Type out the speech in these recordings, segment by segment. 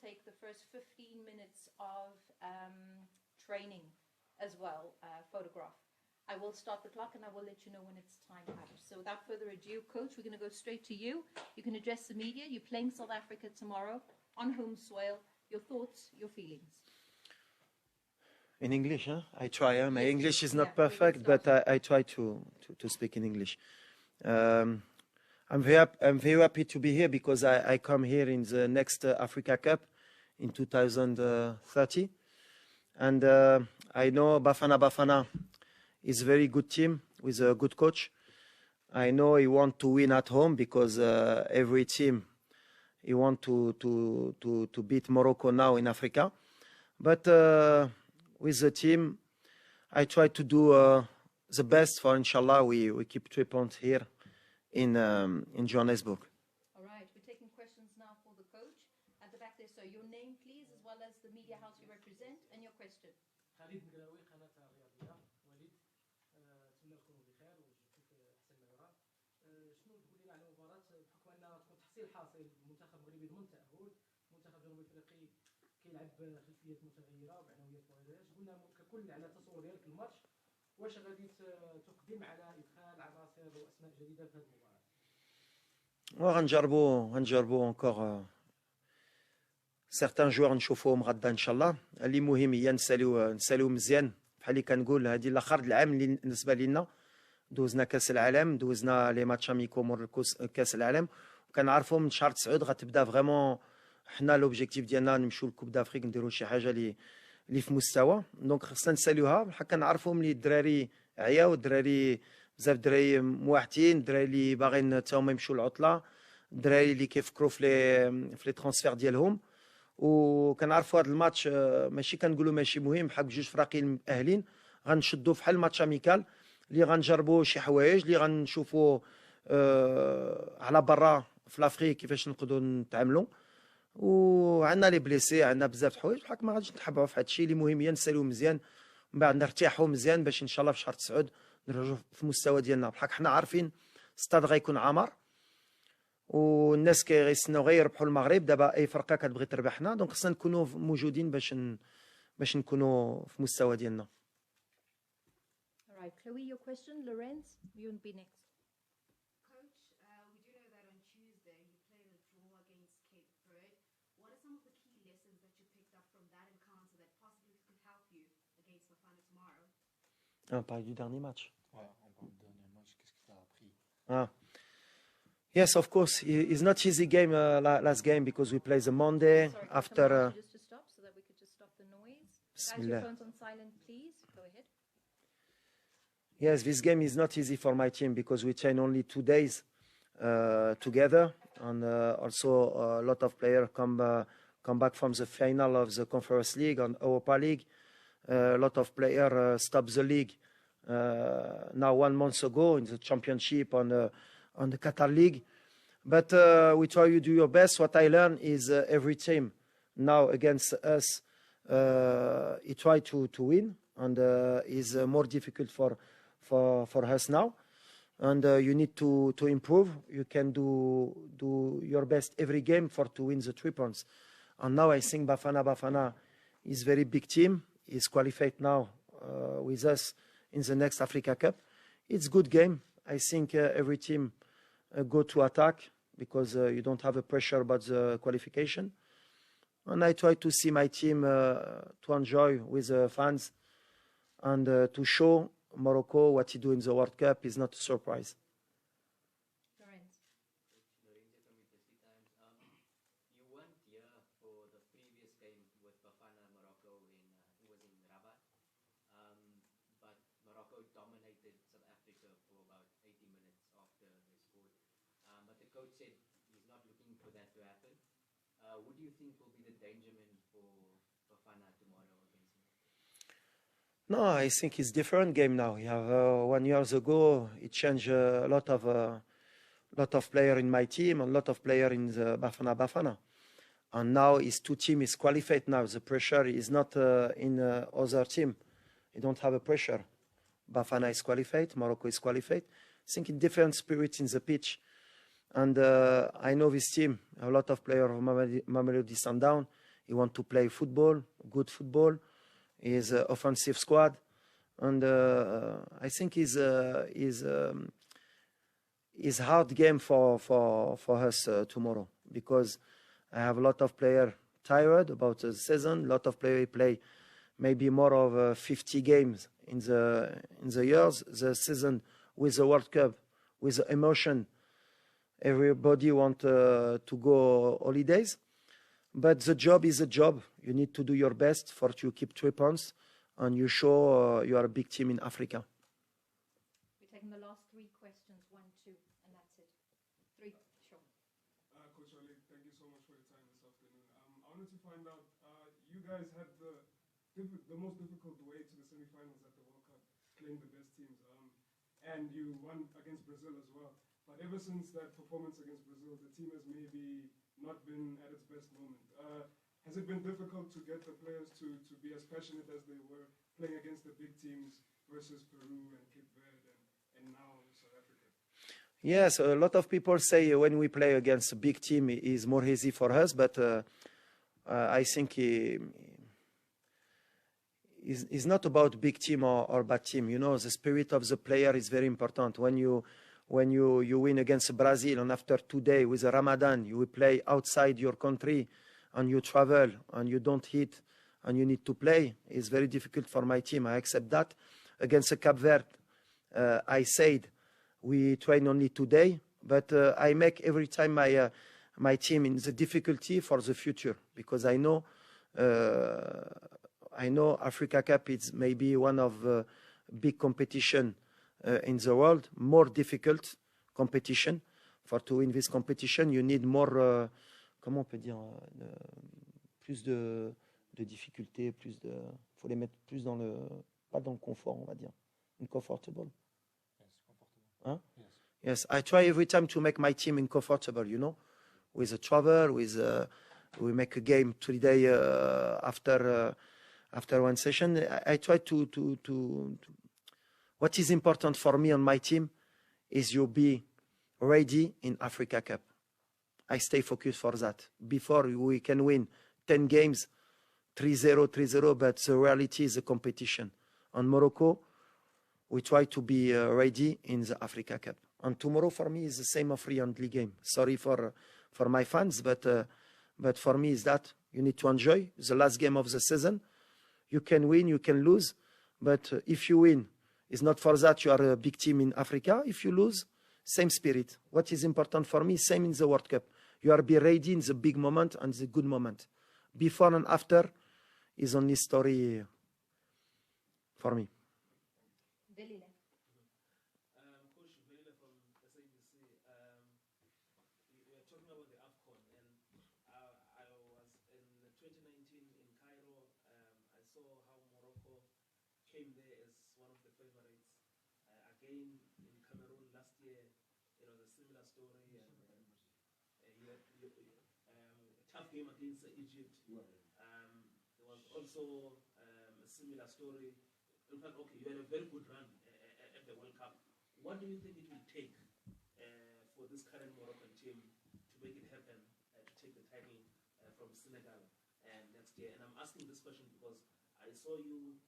take the first 15 minutes of training as well, photograph. I will start the clock and I will let you know when it's time out. So without further ado, Coach, we're going to go straight to you. You can address the media. You're playing South Africa tomorrow on home soil. Your thoughts, your feelings. In English, huh? I try. My Yes, English is not yeah, perfect, but I try to speak in English. I'm very happy to be here because I come here in the next Africa Cup in 2030. And I know Bafana is a very good team with a good coach. I know he wants to win at home because every team, he wants to beat Morocco now in Africa. But with the team, I try to do the best for, inshallah, we keep 3 points here in Johannesburg. All right, we're taking questions now for the coach. At the back there, so your name, please, as well as the media house you represent, and your question. شنو تقولي على المباراة بحكم انها تكون تحصيل حاصل المنتخب المغربي ضمن تأهل المنتخب الجنوب افريقي كيلعب خلفيات متغيرة وبعنويات مغيرة قلنا ككل على تصور ديالك الماتش واش غادي تقدم على ادخال عناصر واسماء جديدة في هذه المباراة؟ غنجربوا encore certains joueurs نشوفوهم غدا ان شاء الله. اللي مهم هي نساليو مزيان بحال اللي كنقول هذه الاخر العام اللي بالنسبه لنا دوزنا كاس العالم دوزنا لي ماتش اميكو مور كاس العالم وكنعرفوا من شهر 9 غتبدا فريمون حنا لوبجيكتيف ديالنا نمشيو لكوب دافريك نديروا شي حاجه اللي في مستوى دونك خصنا نساليوها بحال كنعرفوا ملي الدراري عياو الدراري بزاف الدراري موحدين الدراري اللي باغيين حتى هما يمشيو للعطله الدراري اللي كيفكروا في لي ترانسفير ديالهم وكنعرفوا هذا الماتش ماشي كنقولوا ماشي مهم بحال بجوج فراقيين مأهلين غنشدوا بحال ماتش اميكال اللي غنجربوا شي حوايج اللي غنشوفوا على برا في لافريك كيفاش نقدروا نتعاملوا وعندنا لي بليسي عندنا بزاف د الحوايج بحال ما غاديش نتحبوا في هذا الشيء اللي مهم هي نساليو مزيان من بعد نرتاحوا مزيان باش ان شاء الله في شهر 9 نرجعوا في المستوى ديالنا بحال حنا عارفين ستاد غيكون عامر والناس كيغيستناو غير يربحوا المغرب دابا اي فرقه كتبغي تربحنا دونك خصنا نكونوا موجودين باش نكونوا في المستوى ديالنا. All right, Chloe, your question. Lorenz, you'll be next. Coach, we do know that on Tuesday you played a draw against Cape Verde. What are some of the key lessons that you picked up from that encounter that possibly could help you against Bafana tomorrow? On parle du dernier match. Ouais, on parle du dernier match. Qu'est-ce que tu as appris? Yes, of course. It's not easy game last game because we play the Monday after. Just to stop so that we could just stop the noise. Guys, your phones on silent, please. Go ahead. Yes, this game is not easy for my team because we train only 2 days together, and also a lot of players come back from the final of the Conference League and Europa League. A lot of players stopped the league now 1 month ago in the championship on the Qatar League. But we try to do your best. What I learned is every team now against us, he try to win, and is more difficult for us now. And you need to improve. You can do your best every game to win the 3 points. And now I think Bafana is very big team. Is qualified now with us in the next Africa Cup. It's good game. I think every team go to attack because you don't have a pressure about the qualification. And I try to see my team to enjoy with the fans and to show Morocco what he do in the World Cup is not a surprise. Lorenz. Lorenzo from University Times. You weren't here for the previous game with Bafana Morocco it was in Rabat. But Morocco dominated South Africa for about 80 minutes after they scored. But the coach said he's not looking for that to happen. Who do you think will be the danger man for Bafana tomorrow against Morocco? No, I think it's different game now. You have 1 year ago, it changed a lot of player in my team, and a lot of player in the Bafana. And now his 2 team is qualified now. The pressure is not in other team. You don't have a pressure. Bafana is qualified, Morocco is qualified. I think in different spirits in the pitch. And I know this team, a lot of players of Mamelodi Sundown. He want to play football, good football. His offensive squad, and I think is hard game for us tomorrow, because I have a lot of players tired about the season. A lot of players play maybe more of 50 games in the years. The season with the World Cup, with the emotion, everybody want to go holidays. But the job is a job. You need to do your best for to keep 3 points, and you show you are a big team in Africa. We're taking the last 3 questions, 1, 2, and that's it. 3, sure. Coach وليد, thank you so much for your time this afternoon. I wanted to find out, you guys had the most difficult way to the semi-finals at the World Cup, playing the best teams, and you won against Brazil as well. But ever since that performance against Brazil, the team has maybe not been at its best moment. Has it been difficult to get the players to be as passionate as they were playing against the big teams versus Peru and Cape Verde and now South Africa? Yes, a lot of people say when we play against a big team, it is more easy for us, but I think it's not about big team or bad team. You know, the spirit of the player is very important. When you win against Brazil, and after 2 days with the Ramadan, you will play outside your country, and you travel, and you don't hit, and you need to play, it's very difficult for my team. I accept that. Against the Cape Verde, I said we train only 2 days, but I make every time my team in the difficulty for the future, because I know Africa Cup is maybe one of the big competition in the world, more difficult competition. For to win this competition, you need more, comment on peut dire, plus de difficultés, plus de, faut les mettre plus dans le, pas dans le confort, on va dire, uncomfortable. Huh? Yes, I try every time to make my team uncomfortable, you know, with the travel, with we make a game 3 days after one session. I try to what is important for me on my team is you be ready in Africa Cup. I stay focused for that. Before we can win 10 games, 3-0, 3-0, but the reality is a competition. On Morocco, we try to be ready in the Africa Cup. And tomorrow for me is the same a friendly game. Sorry for my fans, but for me is that you need to enjoy the last game of the season. You can win, you can lose, but if you win, it's not for that you are a big team in Africa. If you lose, same spirit. What is important for me, same in the World Cup. You are be ready in the big moment and the good moment. Before and after is only story for me. Delila. Coach Velila from SABC, we were talking about the AFCON, and I was in 2019 in Cairo. I saw how Morocco came there as one of the favorites. Again, in Cameroon last year, it was a similar story. And you had a tough game against Egypt. There was also a similar story. In fact, okay, you had a very good run at the World Cup. What do you think it will take for this current Moroccan team to make it happen, to take the title from Senegal next year? And I'm asking this question because I saw you,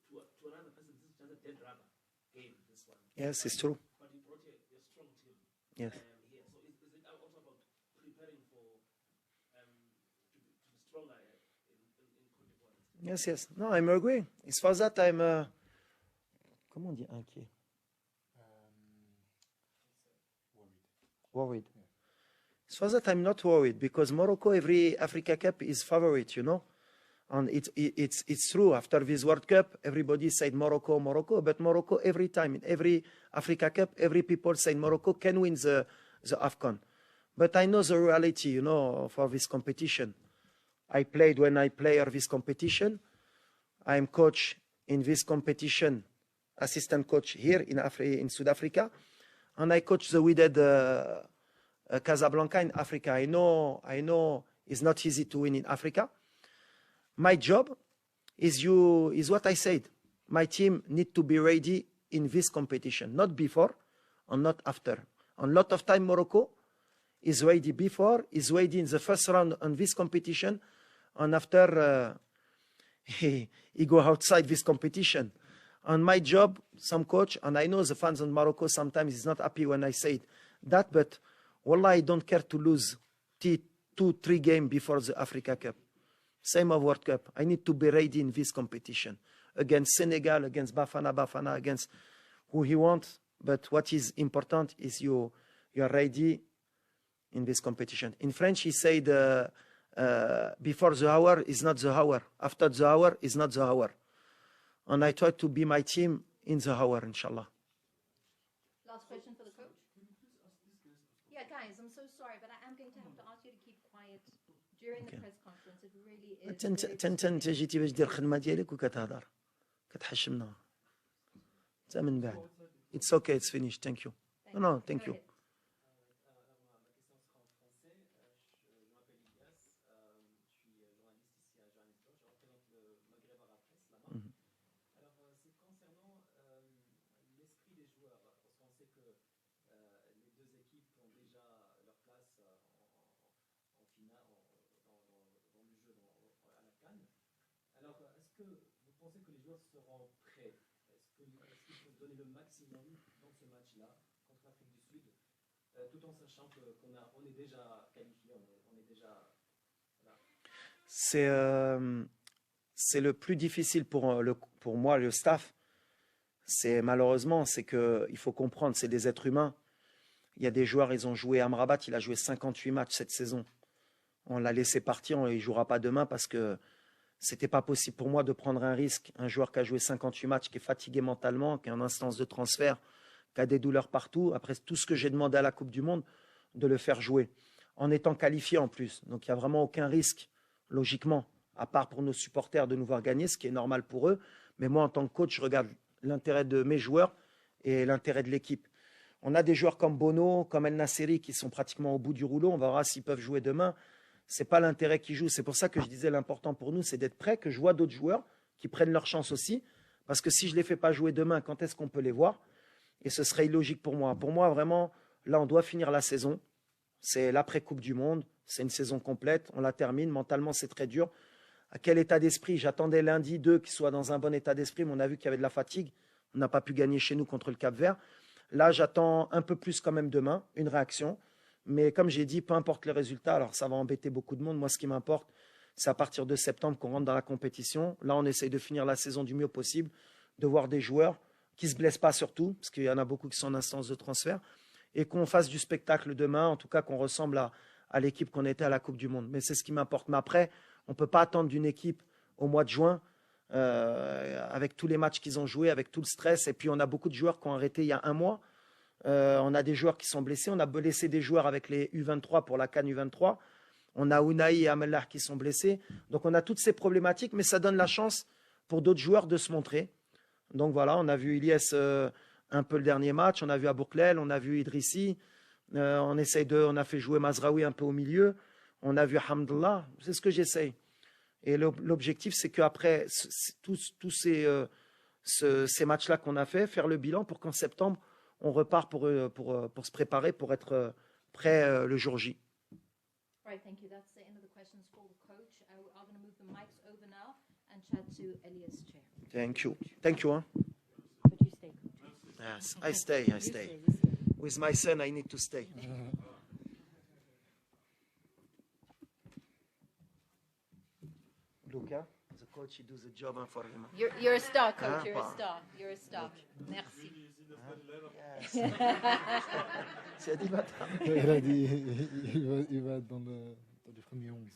to another person, this is just a dead rubber game, this one. Yes, it's true. But you brought a strong team. Yes. Here. So is it also about preparing for to be stronger in Côte d'Ivoire? Yes, yes. No, I'm agree. It's for that I'm, comment on dit inquiet? Worried. Yeah. It's for that I'm not worried, because Morocco, every Africa Cup is favorite, you know. And it's true. After this World Cup, everybody said Morocco, Morocco. But Morocco, every time, in every Africa Cup, every people say Morocco can win the AFCON. But I know the reality, you know, for this competition. I played when I play this competition. I am coach in this competition, assistant coach here in South Africa. And I coach the Wydad Casablanca in Africa. I know it's not easy to win in Africa. My job is what I said. My team need to be ready in this competition, not before and not after. And a lot of time Morocco is ready before, is ready in the first round on this competition, and after he go outside this competition. On my job, some coach, and I know the fans in Morocco sometimes is not happy when I say that, but wallah, I don't care to lose 2-3 games before the Africa Cup. Same of World Cup. I need to be ready in this competition against Senegal, against Bafana, against who he wants. But what is important is you are ready in this competition. In French, he said, before the hour is not the hour. After the hour is not the hour. And I try to be my team in the hour, inshallah. Last question for the coach. Yeah, guys, I'm so sorry, but I am going to have to ask you to keep quiet during the press conference. It really is. انت جيتي باش دير الخدمه ديالك وكتهضر كتحشمنا حتى من بعد. It's okay, it's finished. Thank you. No, thank you. Est-ce que vous pensez que les joueurs seront prêts? Est-ce qu'il faut donner le maximum dans ce match-là contre l'Afrique du Sud, tout en sachant qu'on est déjà qualifié, on est déjà... Voilà. C'est le plus difficile pour moi, le staff. Malheureusement, c'est qu'il faut comprendre, c'est des êtres humains. Il y a des joueurs, ils ont joué à Amrabat, il a joué 58 matchs cette saison. On l'a laissé partir, il ne jouera pas demain parce que c'était pas possible pour moi de prendre un risque. Un joueur qui a joué 58 matchs, qui est fatigué mentalement, qui est en instance de transfert, qui a des douleurs partout, après tout ce que j'ai demandé à la Coupe du Monde, de le faire jouer, en étant qualifié en plus. Donc il n'y a vraiment aucun risque, logiquement, à part pour nos supporters de nous voir gagner, ce qui est normal pour eux. Mais moi, en tant que coach, je regarde l'intérêt de mes joueurs et l'intérêt de l'équipe. On a des joueurs comme Bono, comme El Nasseri, qui sont pratiquement au bout du rouleau. On verra s'ils peuvent jouer demain. Ce n'est pas l'intérêt qui joue. C'est pour ça que je disais l'important pour nous, c'est d'être prêt, que je vois d'autres joueurs qui prennent leur chance aussi. Parce que si je ne les fais pas jouer demain, quand est-ce qu'on peut les voir? Et ce serait illogique pour moi. Pour moi, vraiment, là, on doit finir la saison. C'est l'après-Coupe du Monde. C'est une saison complète. On la termine. Mentalement, c'est très dur. À quel état d'esprit? J'attendais lundi 2 qu'ils soient dans un bon état d'esprit, mais on a vu qu'il y avait de la fatigue. On n'a pas pu gagner chez nous contre le Cap-Vert. Là, j'attends un peu plus quand même demain, une réaction. Mais comme j'ai dit, peu importe les résultats, alors ça va embêter beaucoup de monde. Moi, ce qui m'importe, c'est à partir de septembre qu'on rentre dans la compétition. Là, on essaye de finir la saison du mieux possible, de voir des joueurs qui ne se blessent pas surtout, parce qu'il y en a beaucoup qui sont en instance de transfert, et qu'on fasse du spectacle demain, en tout cas qu'on ressemble à l'équipe qu'on était à la Coupe du Monde. Mais c'est ce qui m'importe. Mais après, on ne peut pas attendre d'une équipe au mois de juin, avec tous les matchs qu'ils ont joués, avec tout le stress. Et puis, on a beaucoup de joueurs qui ont arrêté il y a un mois. On a des joueurs qui sont blessés. On a blessé des joueurs avec les U23 pour la CAN U23. On a Ounaï et Amellah qui sont blessés. Donc, on a toutes ces problématiques, mais ça donne la chance pour d'autres joueurs de se montrer. Donc, voilà, on a vu Ilyes un peu le dernier match. On a vu Abouklel, on a vu Idrissi. On a fait jouer Mazraoui un peu au milieu. On a vu Hamdallah. C'est ce que j'essaye. Et l'objectif, c'est qu'après tous ces matchs-là qu'on a fait, faire le bilan pour qu'en septembre, on repart pour se préparer, pour être prêt le jour J. Right, thank you. That's the end of the questions for the coach. I'm going to move the mics over now and chat to Elias' chair. Thank you. Thank you. Huh? But you stay, coach. Yes, I stay. You stay. With my son, I need to stay. Look, huh? The coach, he does the job for him. You're a star, coach. You're a star. You're a star. Merci. Yes. Tu as dit bâtard. Il a dit il va dans les premiers 11.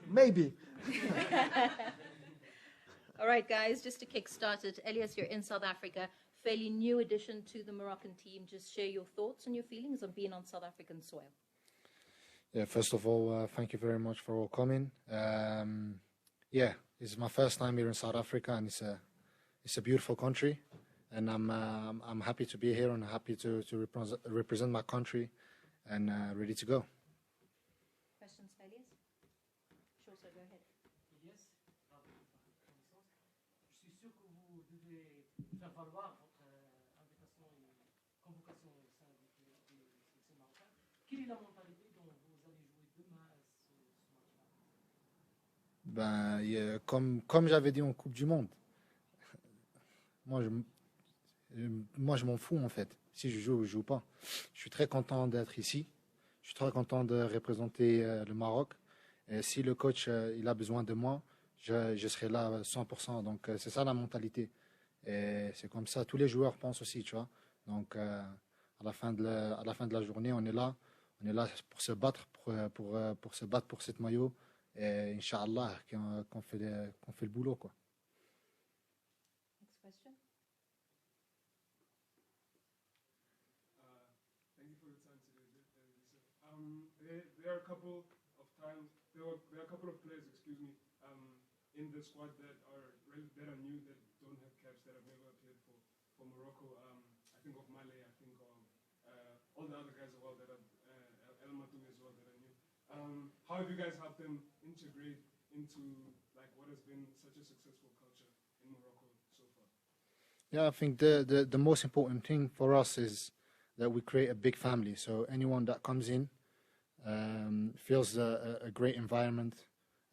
Maybe. All right, guys, just to kickstart it, Elias, you're in South Africa, fairly new addition to the Moroccan team. Just share your thoughts and your feelings of being on South African soil. Yeah, first of all, thank you very much for all coming. Yeah, it's my first time here in South Africa, and it's a beautiful country, and I'm happy to be here and happy to represent my country, and ready to go. Questions, Elias? Sure, sir, go ahead. Yes, je suis sûr que vous devez faire valoir votre invitation et convocation au sein des sélections marocaines. Quelle est la mentalité dont vous allez jouer demain ce match-là? Comme j'avais dit en Coupe du Monde, moi, je m'en fous en fait. Si je joue ou je joue pas. Je suis très content d'être ici. Je suis très content de représenter le Maroc. Et si le coach il a besoin de moi, je serai là à 100%. Donc c'est ça la mentalité. Et c'est comme ça. Tous les joueurs pensent aussi, tu vois. Donc à la fin de la journée, on est là pour se battre, pour se battre pour cette maillot. Et Inch'Allah, qu'on fait le boulot, quoi. Next question. Thank you for your time today, Lisa. There are a couple of times, there are a couple of players, in the squad that are new, that don't have caps, that have never played for Morocco. I think of Male, I think of all the other guys as well that are El Matou as well that are new. How have you guys helped them integrate into like what has been such a successful culture in Morocco so far? Yeah, I think the most important thing for us is that we create a big family. So anyone that comes in feels a great environment.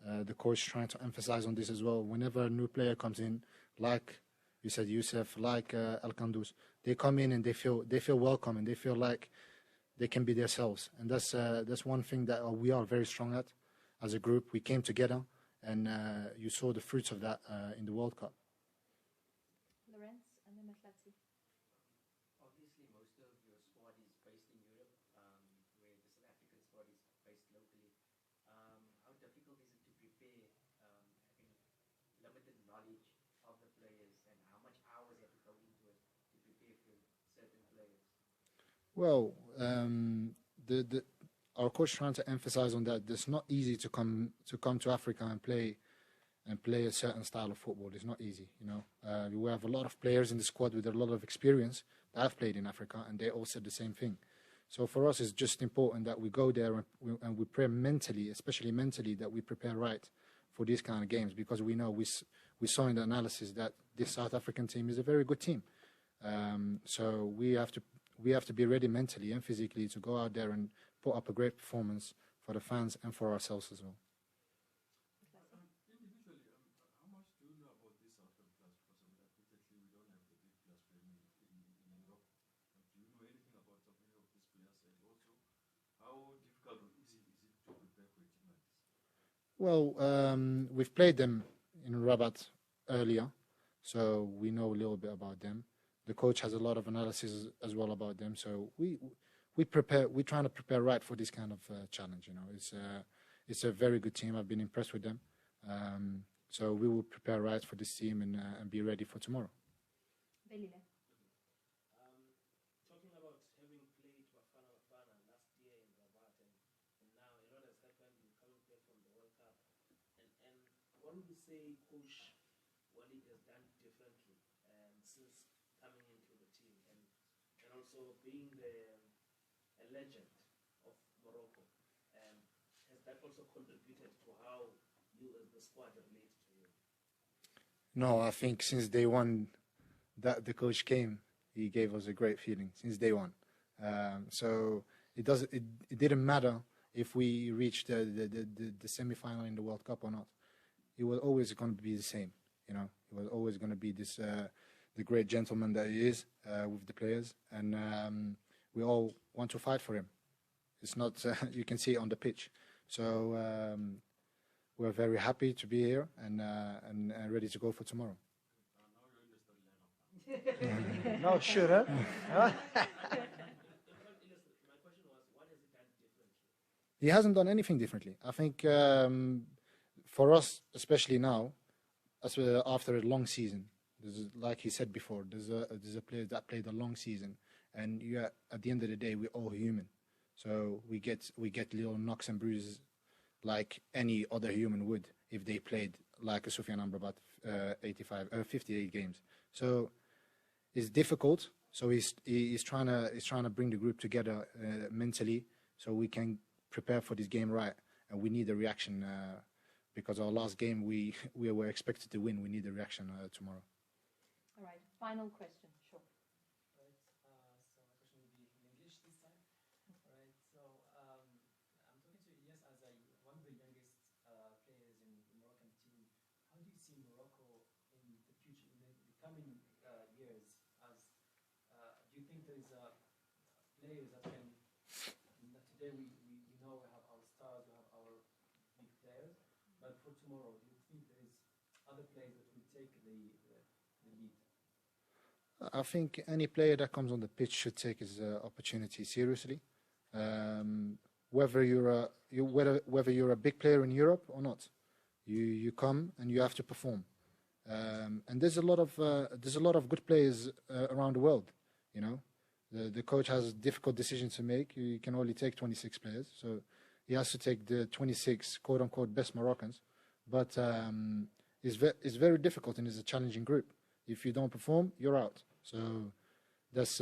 The coach trying to emphasize on this as well. Whenever a new player comes in, like you said, Youssef, like El Kandous, they come in and they feel welcome and they feel like they can be themselves. And that's one thing that we are very strong at as a group. We came together, and you saw the fruits of that in the World Cup. Lorenz and then Matlati. Obviously, most of your squad is based in Europe, where the South African squad is based locally. How difficult is it to prepare, having limited knowledge of the players, and how much hours have to go into it to prepare for certain players? Well, our coach trying to emphasize on that. It's not easy to come to Africa and play a certain style of football. It's not easy, you know. We have a lot of players in the squad with a lot of experience that have played in Africa, and they all said the same thing. So for us, it's just important that we go there and we pray mentally, especially mentally, that we prepare right for these kind of games, because we know we saw in the analysis that this South African team is a very good team. So we have to be ready mentally and physically to go out there and put up a great performance for the fans and for ourselves as well. Individually, how much do you know about this South African class? Because admittedly, we don't have the big class playing in Europe. Do you know anything about any of these players? And also, how difficult is it to prepare for a team like this? Well, we've played them in Rabat earlier, so we know a little bit about them. The coach has a lot of analysis as well about them, so we prepare. We're trying to prepare right for this kind of challenge. You know, it's a very good team. I've been impressed with them, so we will prepare right for this team and be ready for tomorrow. Belile. Talking about having played Bafana last year in Rabat, and now a lot has happened. You're coming back from the World Cup, and what would you say Coach وليد has done differently since coming into the team, and also being a legend of Morocco? Has that also contributed to how you as the squad relate to you? No, I think since day one that the coach came, he gave us a great feeling since day one. So it didn't matter if we reached the semi-final in the World Cup or not. It was always going to be the same, you know. It was always going to be this the great gentleman that he is with the players, and we all want to fight for him. It's not you can see it on the pitch. So we're very happy to be here and ready to go for tomorrow. No, sure. Huh? My question was, what has he done differently? He hasn't done anything differently. I think for us, especially now, after a long season, like he said before, there's a player that played a long season, and at the end of the day, we're all human. So we get little knocks and bruises like any other human would if they played like a Soufiane Amrabat 58 games. So it's difficult. So he's trying to bring the group together mentally, so we can prepare for this game right. And we need a reaction because our last game we were expected to win. We need a reaction tomorrow. All right, final question. Sure. Right. So my question will be in English this time. Right. So I'm talking to Ilyas as one of the youngest players in the Moroccan coming years, as do you think there is players that can? Today we know we have our stars, we have our big players, but for tomorrow, do you think there is other players that will take the lead? I think any player that comes on the pitch should take his opportunity seriously. Whether you're a big player in Europe or not, you come and you have to perform. And there's a lot of good players around the world. You know, the coach has difficult decisions to make. You can only take 26 players, so he has to take the 26 quote unquote best Moroccans. But it's very difficult and it's a challenging group. If you don't perform, you're out. So that's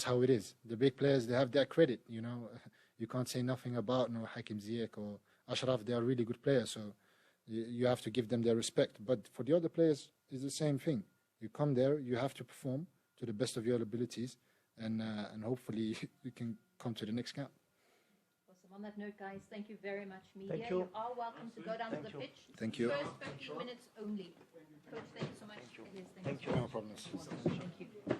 how it is. The big players, they have their credit, you know. You can't say nothing about Hakim Ziyech or Ashraf. They are really good players, so you have to give them their respect. But for the other players, it's the same thing. You come there, you have to perform to the best of your abilities, and hopefully you can come to the next camp. Awesome. On that note, guys, thank you very much, media. Thank you. You are welcome to go down to the pitch. Thank you. First 15 minutes only. Coach, thank you so much. It is. Thank you. No problems. Thank you.